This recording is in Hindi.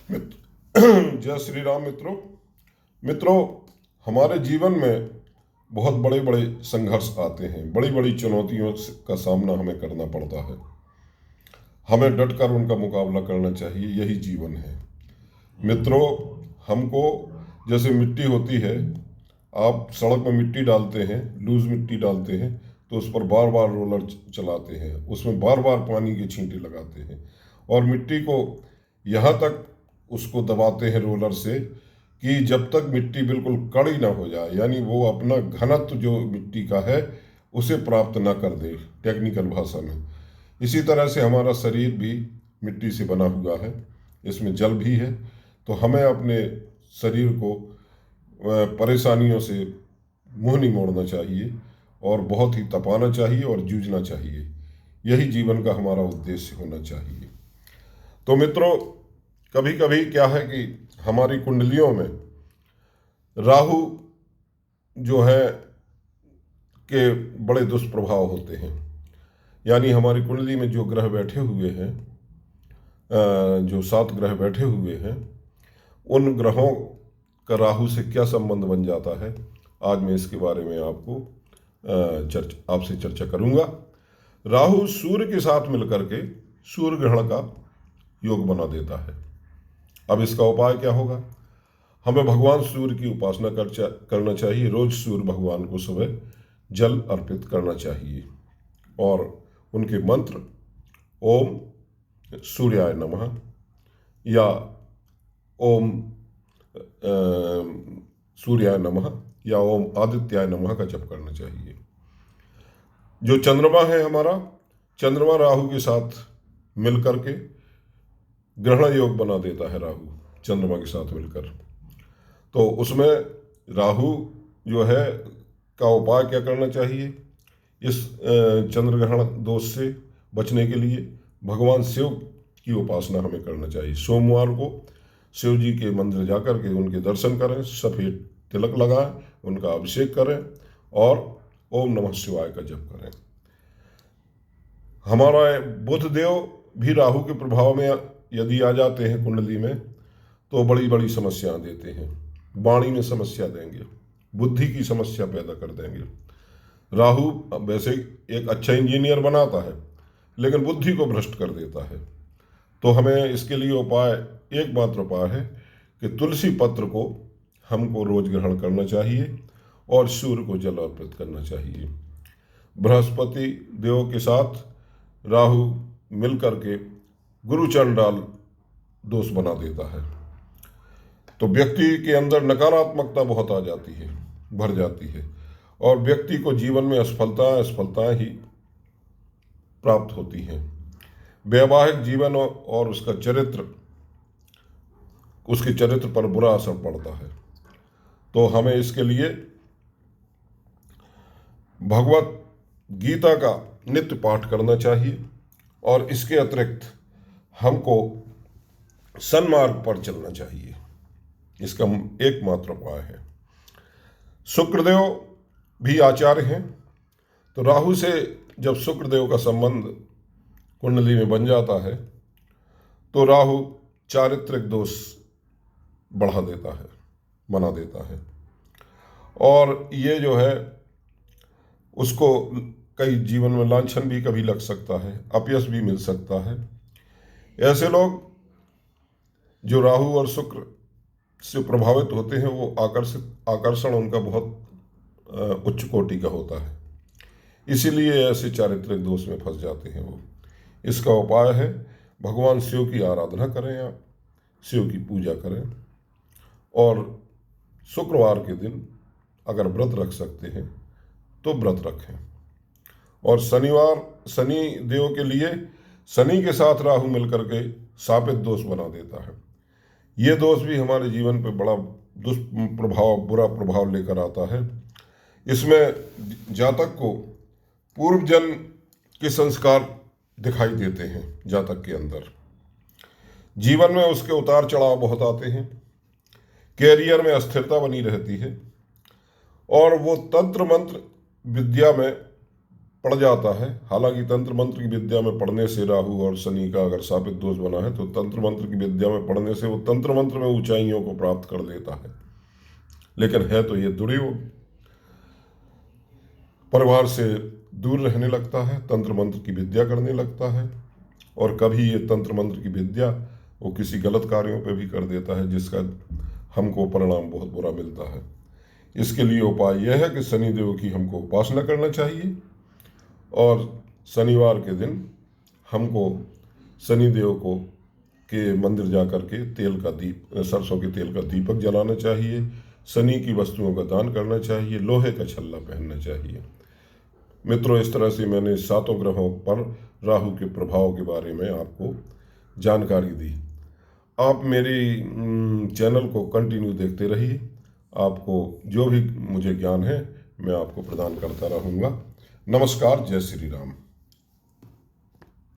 मित्र जय श्री राम। मित्रों, हमारे जीवन में बहुत बड़े बड़े संघर्ष आते हैं, बड़ी बड़ी चुनौतियों का सामना हमें करना पड़ता है। हमें डटकर उनका मुकाबला करना चाहिए, यही जीवन है। मित्रों, हमको जैसे मिट्टी होती है, आप सड़क में मिट्टी डालते हैं, लूज मिट्टी डालते हैं, तो उस पर बार बार रोलर चलाते हैं, उसमें बार बार पानी के छींटे लगाते हैं और मिट्टी को यहाँ तक उसको दबाते हैं रोलर से कि जब तक मिट्टी बिल्कुल कड़ी ना हो जाए, यानी वो अपना घनत्व जो मिट्टी का है उसे प्राप्त ना कर दे, टेक्निकल भाषा में। इसी तरह से हमारा शरीर भी मिट्टी से बना हुआ है, इसमें जल भी है। तो हमें अपने शरीर को परेशानियों से मुंह नहीं मोड़ना चाहिए और बहुत ही तपाना चाहिए और जूझना चाहिए। यही जीवन का हमारा उद्देश्य होना चाहिए। तो मित्रों, कभी कभी क्या है कि हमारी कुंडलियों में राहु जो है के बड़े दुष्प्रभाव होते हैं। यानी हमारी कुंडली में जो ग्रह बैठे हुए हैं, जो 7 ग्रह बैठे हुए हैं, उन ग्रहों का राहु से क्या संबंध बन जाता है, आज मैं इसके बारे में आपसे चर्चा करूंगा। राहु सूर्य के साथ मिलकर के सूर्य ग्रहण का योग बना देता है। अब इसका उपाय क्या होगा? हमें भगवान सूर्य की उपासना करना चाहिए। रोज सूर्य भगवान को सुबह जल अर्पित करना चाहिए और उनके मंत्र ओम सूर्याय नमः या ओम सूर्याय नमः या ओम आदित्याय नमः का जप करना चाहिए। जो चंद्रमा है हमारा, चंद्रमा राहु के साथ मिलकर के ग्रहण योग बना देता है। राहु चंद्रमा के साथ मिलकर, तो उसमें राहु जो है का उपाय क्या करना चाहिए? इस चंद्र ग्रहण दोष से बचने के लिए भगवान शिव की उपासना हमें करना चाहिए। सोमवार को शिव जी के मंदिर जाकर के उनके दर्शन करें, सफ़ेद तिलक लगाएं, उनका अभिषेक करें और ओम नमः शिवाय का जप करें। हमारा बुध देव भी राहु के प्रभाव में यदि आ जाते हैं कुंडली में, तो बड़ी बड़ी समस्याएं देते हैं। वाणी में समस्या देंगे, बुद्धि की समस्या पैदा कर देंगे। राहु वैसे एक अच्छा इंजीनियर बनाता है, लेकिन बुद्धि को भ्रष्ट कर देता है। तो हमें इसके लिए एकमात्र उपाय है कि तुलसी पत्र को हमको रोज ग्रहण करना चाहिए और सूर्य को जल अर्पित करना चाहिए। बृहस्पति देव के साथ राहु मिलकर के गुरु चंडाल दोष बना देता है, तो व्यक्ति के अंदर नकारात्मकता बहुत आ जाती है, भर जाती है और व्यक्ति को जीवन में असफलताएं ही प्राप्त होती हैं। वैवाहिक जीवन और उसके चरित्र पर बुरा असर पड़ता है। तो हमें इसके लिए भगवत गीता का नित्य पाठ करना चाहिए और इसके अतिरिक्त हमको सन्मार्ग पर चलना चाहिए। इसका एकमात्र उपाय है। शुक्रदेव भी आचार्य हैं, तो राहु से जब शुक्रदेव का संबंध कुंडली में बन जाता है तो राहु चारित्रिक दोष बढ़ा देता है, बना देता है और ये जो है उसको कई जीवन में लांछन भी कभी लग सकता है, अपयश भी मिल सकता है। ऐसे लोग जो राहु और शुक्र से प्रभावित होते हैं, वो आकर्षण उनका बहुत उच्च कोटि का होता है, इसीलिए ऐसे चारित्रिक दोष में फंस जाते हैं वो। इसका उपाय है भगवान शिव की आराधना करें, आप शिव की पूजा करें और शुक्रवार के दिन अगर व्रत रख सकते हैं तो व्रत रखें। और शनि देव के लिए शनि के साथ राहु मिलकर के शापित दोष बना देता है। ये दोष भी हमारे जीवन पर बड़ा बुरा प्रभाव लेकर आता है। इसमें जातक को पूर्व जन्म के संस्कार दिखाई देते हैं। जातक के अंदर जीवन में उसके उतार चढ़ाव बहुत आते हैं, कैरियर में अस्थिरता बनी रहती है और वो तंत्र मंत्र विद्या में पड़ जाता है। हालांकि तंत्र मंत्र की विद्या में पढ़ने से राहु और शनि का अगर शापित दोष बना है तो तंत्र मंत्र की विद्या में पढ़ने से वो तंत्र मंत्र में ऊंचाइयों को प्राप्त कर लेता है, लेकिन है तो ये दुर्योग। परिवार से दूर रहने लगता है, तंत्र मंत्र की विद्या करने लगता है, और कभी ये तंत्र मंत्र की विद्या वो किसी गलत कार्यों पे भी कर देता है, जिसका हमको परिणाम बहुत बुरा मिलता है। इसके लिए उपाय यह है कि शनिदेव की हमको उपासना करना चाहिए, और शनिवार के दिन हमको शनिदेव को के मंदिर जा कर के सरसों के तेल का दीपक जलाना चाहिए, शनि की वस्तुओं का दान करना चाहिए, लोहे का छल्ला पहनना चाहिए। मित्रों, इस तरह से मैंने 7 ग्रहों पर राहु के प्रभाव के बारे में आपको जानकारी दी। आप मेरी चैनल को कंटिन्यू देखते रहिए। आपको जो भी मुझे ज्ञान है मैं आपको प्रदान करता रहूँगा। नमस्कार, जय श्री राम।